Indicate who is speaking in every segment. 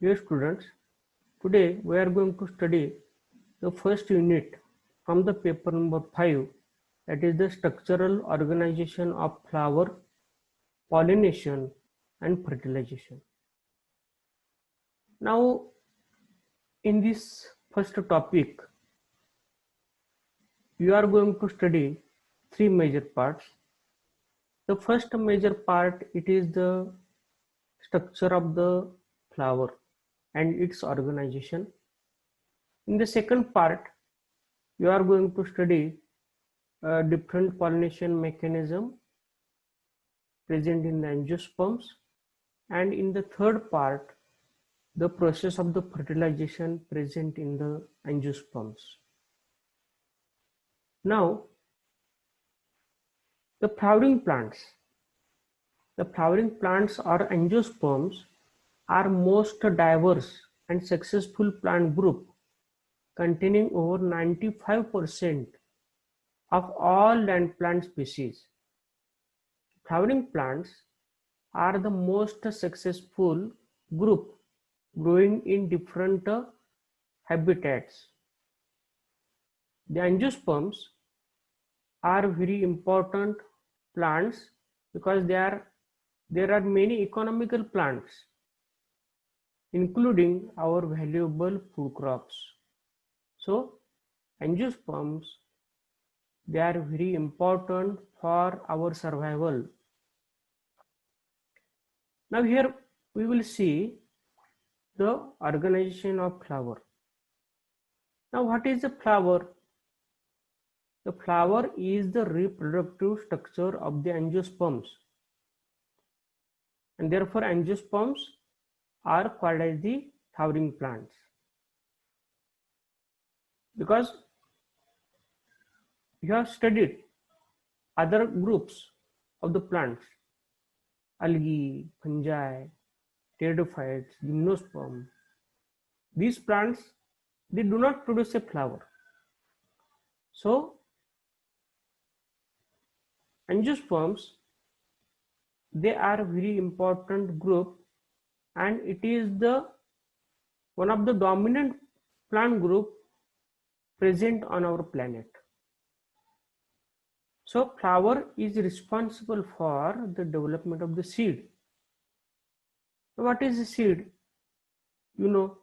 Speaker 1: Dear students, today we are going to study the first unit from the paper number 5, that is the structural organization of flower, pollination and fertilization. Now in this first topic, you are going to study three major parts. The first major part, it is the structure of the flower and its organization. In the second part, you are going to study different pollination mechanism present in the angiosperms, and in the third part, the process of the fertilization present in the angiosperms. Now, the flowering plants. The flowering plants or angiosperms are most diverse and successful plant group containing over 95% of all land plant species. Flowering plants are the most successful group growing in different habitats. The angiosperms are very important plants because there are many economical plants, including our valuable food crops. So angiosperms, they are very important for our survival. Now here we will see the organization of flower. Now what is the flower? The flower is the reproductive structure of the angiosperms, and therefore angiosperms are called as the flowering plants. Because you have studied other groups of the plants, algae, fungi, pteridophytes, gymnosperm. These plants, they do not produce a flower. So angiosperms, they are very important group, and it is the one of the dominant plant group present on our planet. So flower is responsible for the development of the seed. What is the seed? You know,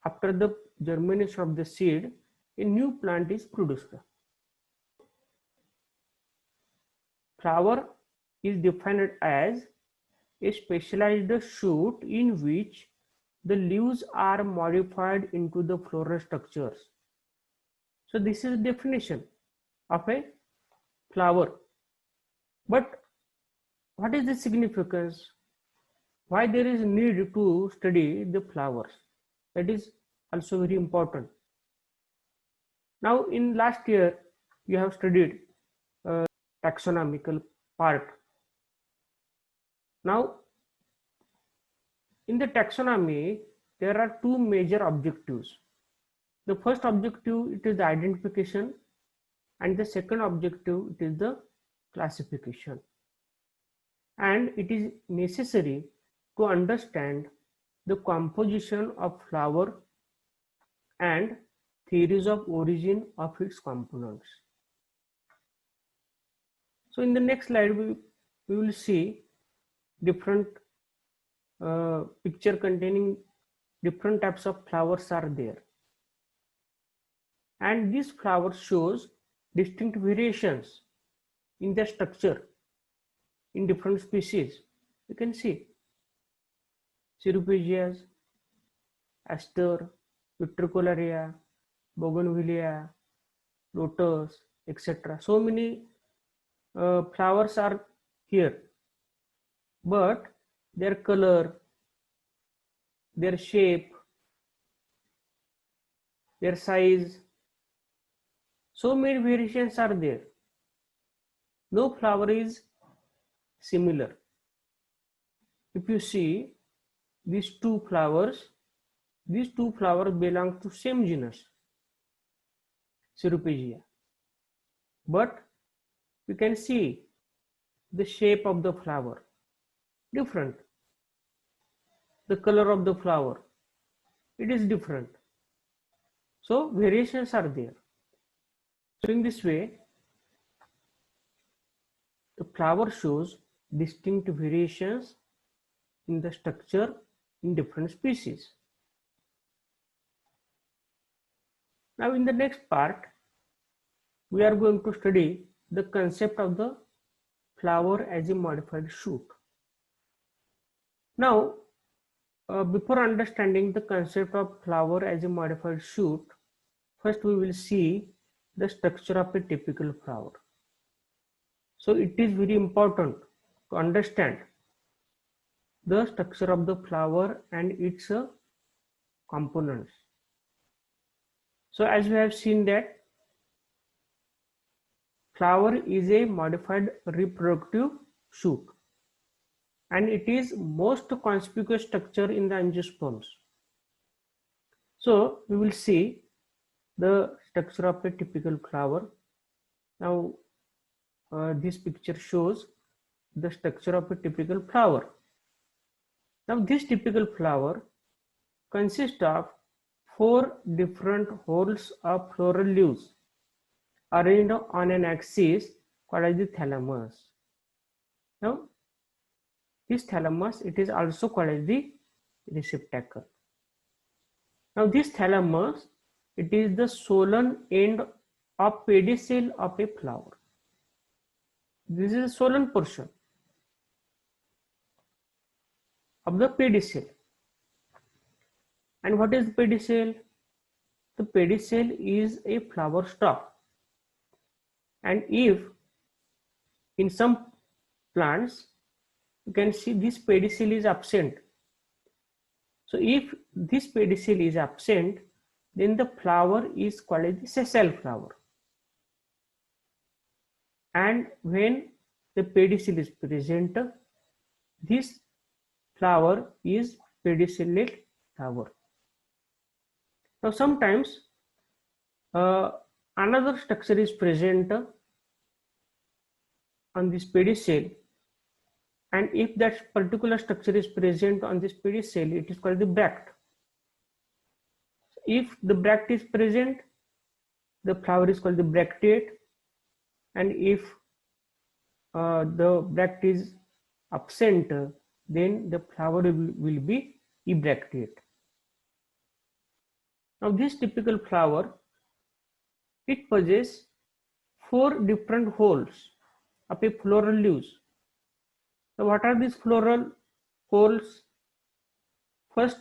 Speaker 1: after the germination of the seed, a new plant is produced. Flower is defined as a specialized shoot in which the leaves are modified into the floral structures. So this is the definition of a flower. But what is the significance? Why there is need to study the flowers? That is also very important. Now in last year, you have studied taxonomical part. Now in the taxonomy, there are two major objectives. The first objective, it is the identification, and the second objective, it is the classification. And it is necessary to understand the composition of flower and theories of origin of its components. So in the next slide, we will see different picture containing different types of flowers are there. And this flower shows distinct variations in the structure in different species. You can see Ceropegias, Aster, Utricularia, Bougainvillea, Lotus, etc. So many flowers are here, but their color, their shape, their size, so many variations are there. No flower is similar. If you see these two flowers belong to same genus, Ceropegia, but you can see the shape of the flower different. the color of the flower, it is different. So variations are there. So in this way, the flower shows distinct variations in the structure in different species. Now in the next part, we are going to study the concept of the flower as a modified shoot. Now, before understanding the concept of flower as a modified shoot, first we will see the structure of a typical flower. So it is very important to understand the structure of the flower and its components. So as we have seen that flower is a modified reproductive shoot, and it is most conspicuous structure in the angiosperms. So we will see the structure of a typical flower. Now this picture shows the structure of a typical flower. Now this typical flower consists of 4 different whorls of floral leaves arranged on an axis called as the thalamus. Now this thalamus, it is also called as the receptacle. Now this thalamus, it is the swollen end of pedicel of a flower. This is a swollen portion of the pedicel. And what is the pedicel? The pedicel is a flower stalk. And if in some plants, you can see this pedicel is absent. So if this pedicel is absent, then the flower is called as the sessile flower. And when the pedicel is present, this flower is pedicellate flower. Now sometimes another structure is present on this pedicel, and if that particular structure is present on this pedicel, it is called the bract. If the bract is present, the flower is called the bracteate, and if the bract is absent, then the flower will be ebracteate. Now this typical flower, it possesses 4 different whorls of a floral leaves. So what are these floral whorls? First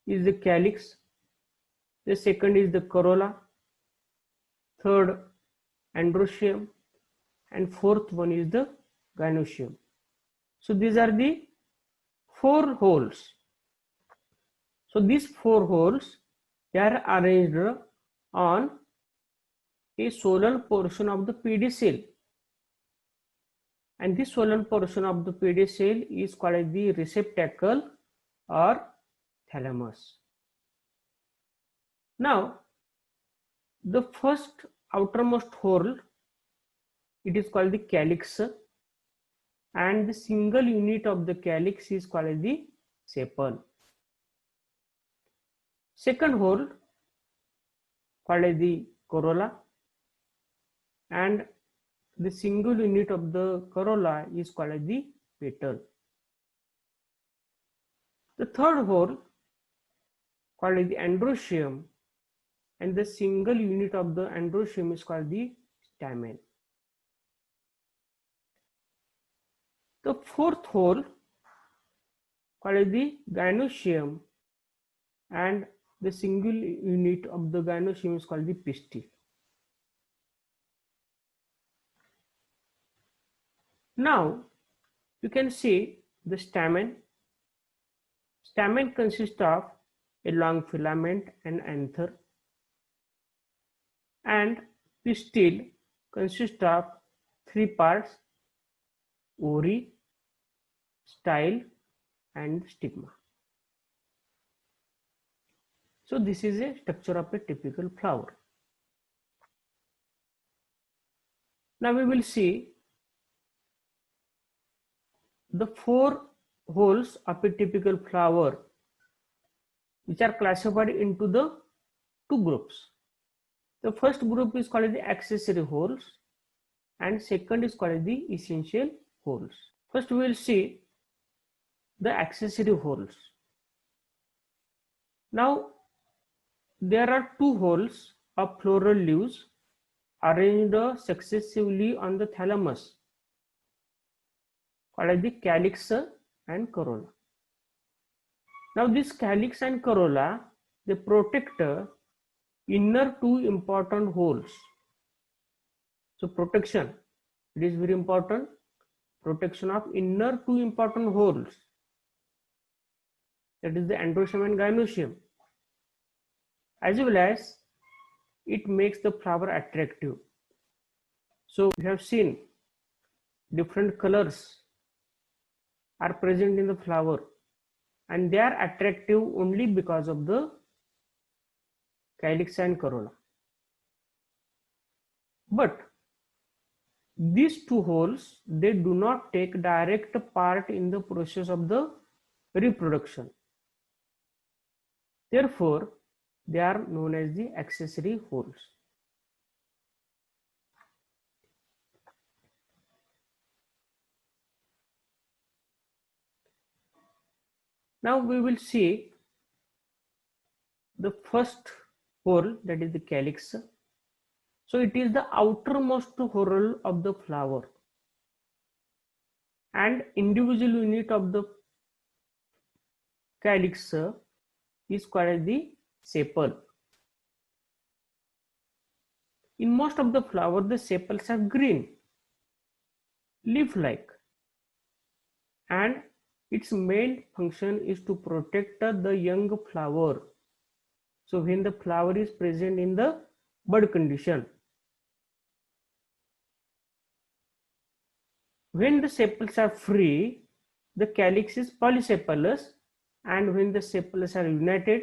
Speaker 1: is the calyx, the second is the corolla, third androecium, and fourth one is the gynoecium. So these are the 4 whorls. So these 4 whorls, they are arranged on a swollen portion of the pedicel, and this swollen portion of the pedicel is called as the receptacle or thalamus. Now the first outermost whorl, it is called the calyx, and the single unit of the calyx is called as the sepal. Second whorl called as the corolla, and the single unit of the corolla is called as the petal. The third whorl called as the androecium, and the single unit of the androecium is called the stamen. The fourth whorl called as the gynoecium, and the single unit of the gynoecium is called the pistil. Now you can see the stamen. Stamen consists of a long filament and anther, and pistil consists of 3 parts: ovary, style, and stigma. So this is a structure of a typical flower. Now we will see the 4 holes of a typical flower, which are classified into the two groups. The first group is called the accessory holes and second is called the essential holes. First we will see the accessory holes. Now there are two holes of floral leaves arranged successively on the thalamus called the calyx and corolla. Now this calyx and corolla, they protect inner two important holes. So protection, it is very important, protection of inner two important holes, that is the androecium and gynoecium, as well as it makes the flower attractive. So we have seen different colors are present in the flower and they are attractive only because of the calyx and corolla. But these two holes, they do not take direct part in the process of the reproduction. Therefore, they are known as the accessory holes. Now we will see the first hole, that is the calyx. So it is the outermost whorl of the flower and individual unit of the calyx is called the sepal. In most of the flower, the sepals are green, leaf-like, and its main function is to protect the young flower. So when the flower is present in the bud condition, when the sepals are free, the calyx is polysepalous, and when the sepals are united,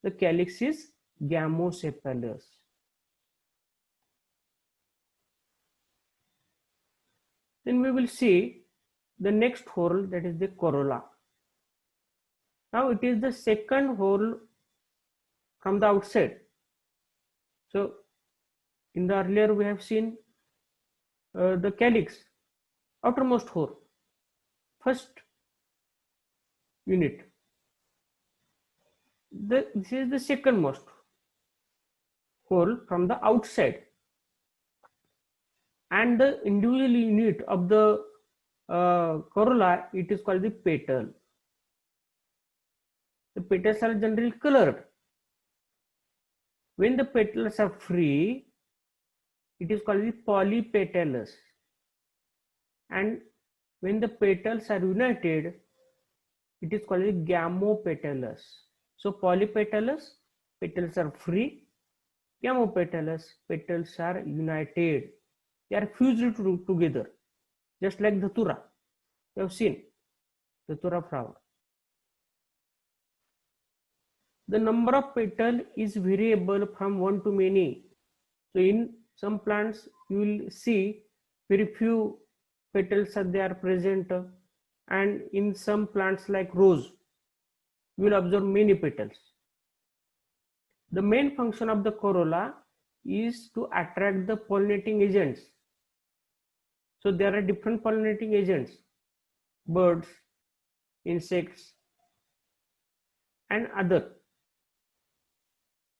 Speaker 1: the calyx is gamosepalous. Then we will see the next whorl, that is the corolla. Now it is the second whorl from the outside. So in the earlier we have seen the calyx, outermost whorl, first unit. This is the secondmost whorl from the outside, and the individual unit of the corolla, it is called the petal. The petals are generally colored. When the petals are free, it is called the polypetalous, and when the petals are united, it is called the gamopetalous. So polypetalous, petals are free. Gamopetalous, petals are united. They are fused together, just like the Dhatura. You have seen the Dhatura flower. The number of petals is variable from one to many. So in some plants, you will see very few petals are there present, and in some plants like rose, you will observe many petals. The main function of the corolla is to attract the pollinating agents. So there are different pollinating agents, birds, insects, and other.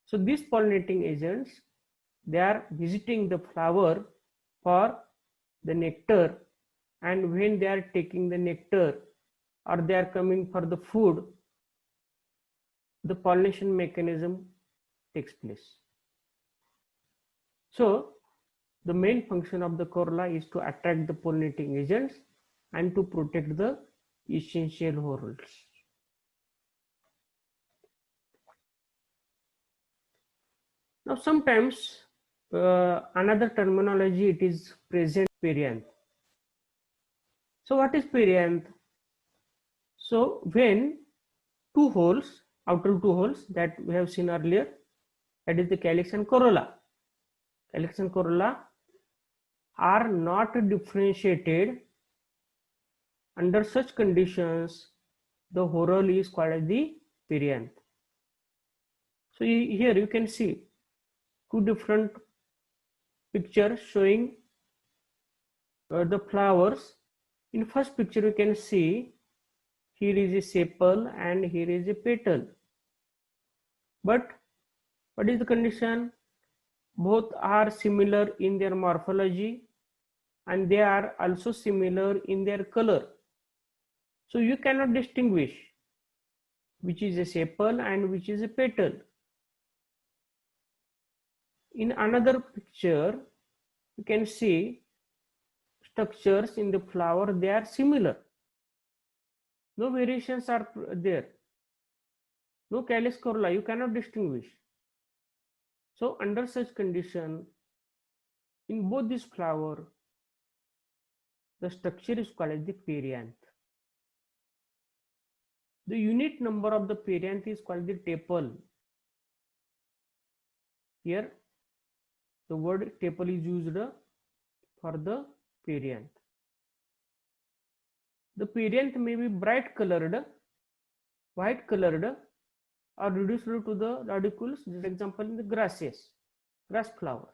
Speaker 1: So these pollinating agents, they are visiting the flower for the nectar, and when they are taking the nectar or they are coming for the food, the pollination mechanism takes place. So the main function of the corolla is to attract the pollinating agents and to protect the essential whorls. Now sometimes another terminology, it is present, perianth. So what is perianth? So when two holes, outer two holes that we have seen earlier, that is the calyx and corolla. Calyx and corolla are not differentiated. Under such conditions, the whorl is called as the perianth. So here you can see two different pictures showing the flowers. In first picture you can see here is a sepal and here is a petal. But what is the condition? Both are similar in their morphology and they are also similar in their color. So you cannot distinguish which is a sepal and which is a petal. In another picture, you can see structures in the flower, they are similar. No variations are there. No calyx corolla, you cannot distinguish. So under such condition, in both this flower, the structure is called as the perianth. The unit number of the perianth is called the tepal. Here, the word tepal is used for the perianth. The perianth may be bright colored, white colored, or reduced to the radicles, for example in the grasses, grass flowers.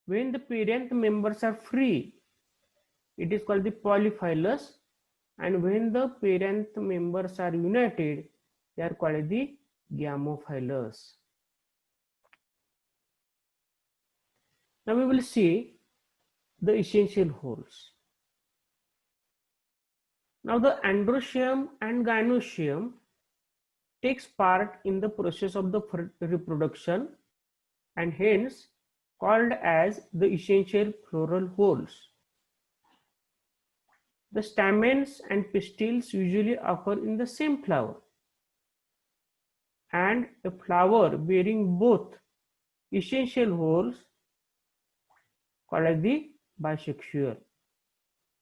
Speaker 1: When the perianth members are free, it is called the polyphylous, and when the perianth members are united, they are called the gamophylous. Now we will see the essential whorls. Now the androecium and gynoecium takes part in the process of the reproduction and hence called as the essential floral whorls. The stamens and pistils usually occur in the same flower, and a flower bearing both essential whorls called as the bisexual.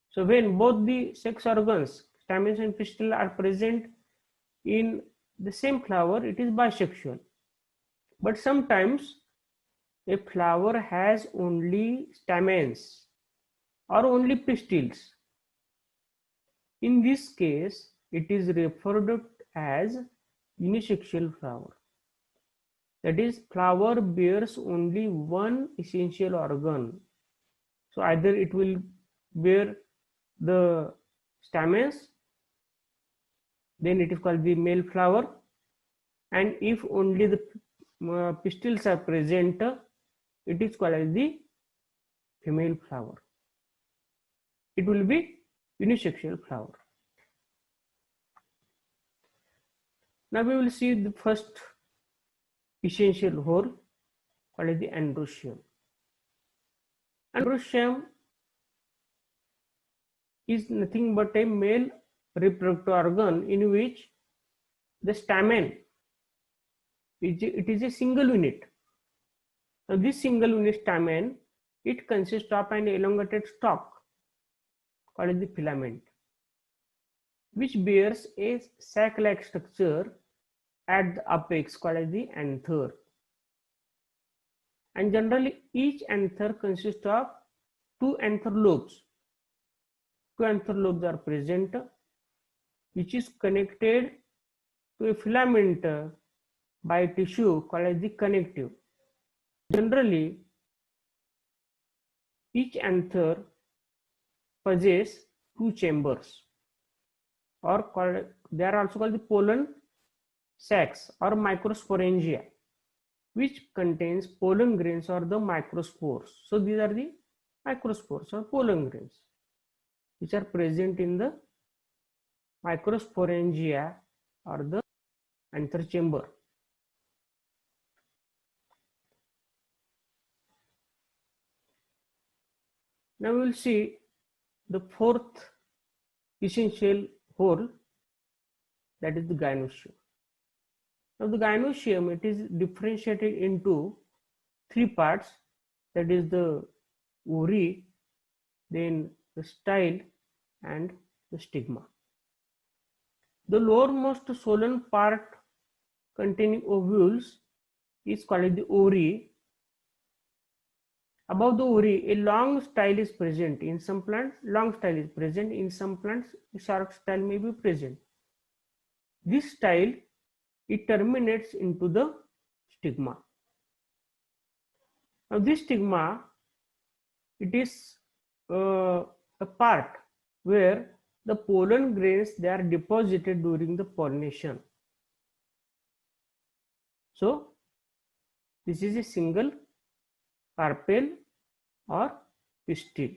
Speaker 1: So when both the sex organs, stamens and pistil, are present in the same flower, it is bisexual. But sometimes a flower has only stamens or only pistils. In this case, it is referred to as unisexual flower. That is, flower bears only one essential organ. So either it will bear the stamens, then it is called the male flower, and if only the pistils are present, it is called as the female flower. It will be unisexual flower. Now we will see the first essential whorl called as the androecium. Androecium is nothing but a male reproductive organ in which the stamen is a single unit. Now this single unit stamen, it consists of an elongated stalk called the filament, which bears a sac-like structure at the apex called as the anther. And generally each anther consists of two anther lobes. Two anther lobes are present, which is connected to a filament by tissue called as the connective. Generally, each anther possesses two chambers, or they are also called the pollen sacs or microsporangia, which contains pollen grains or the microspores. So these are the microspores or pollen grains which are present in the microsporangia or the anther chamber. Now we will see the fourth essential whorl, that is the gynoecium. Now the gynoecium, it is differentiated into three parts, that is the ovary, then the style and the stigma. The lowermost swollen part containing ovules is called the ovary, Above the ovary, a long style is present. In some plants, long style is present. In some plants, a short style may be present. This style, it terminates into the stigma. Now this stigma, it is a part where the pollen grains, they are deposited during the pollination. So this is a single carpel or pistil.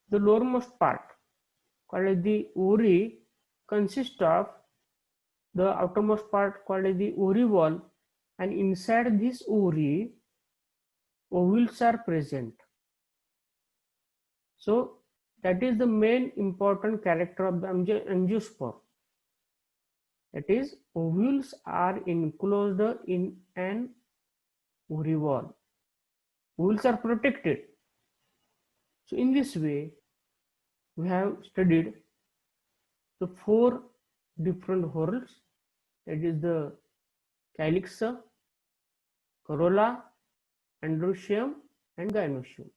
Speaker 1: The lowermost part, called as the ovary, consists of the outermost part called as the ovary wall, and inside this ovary, ovules are present. So that is the main important character of the angiosperm. That is, ovules are enclosed in an ovary wall. Ovules are protected. So in this way, we have studied the 4 different whorls, that is the calyx, corolla, androecium and gynoecium.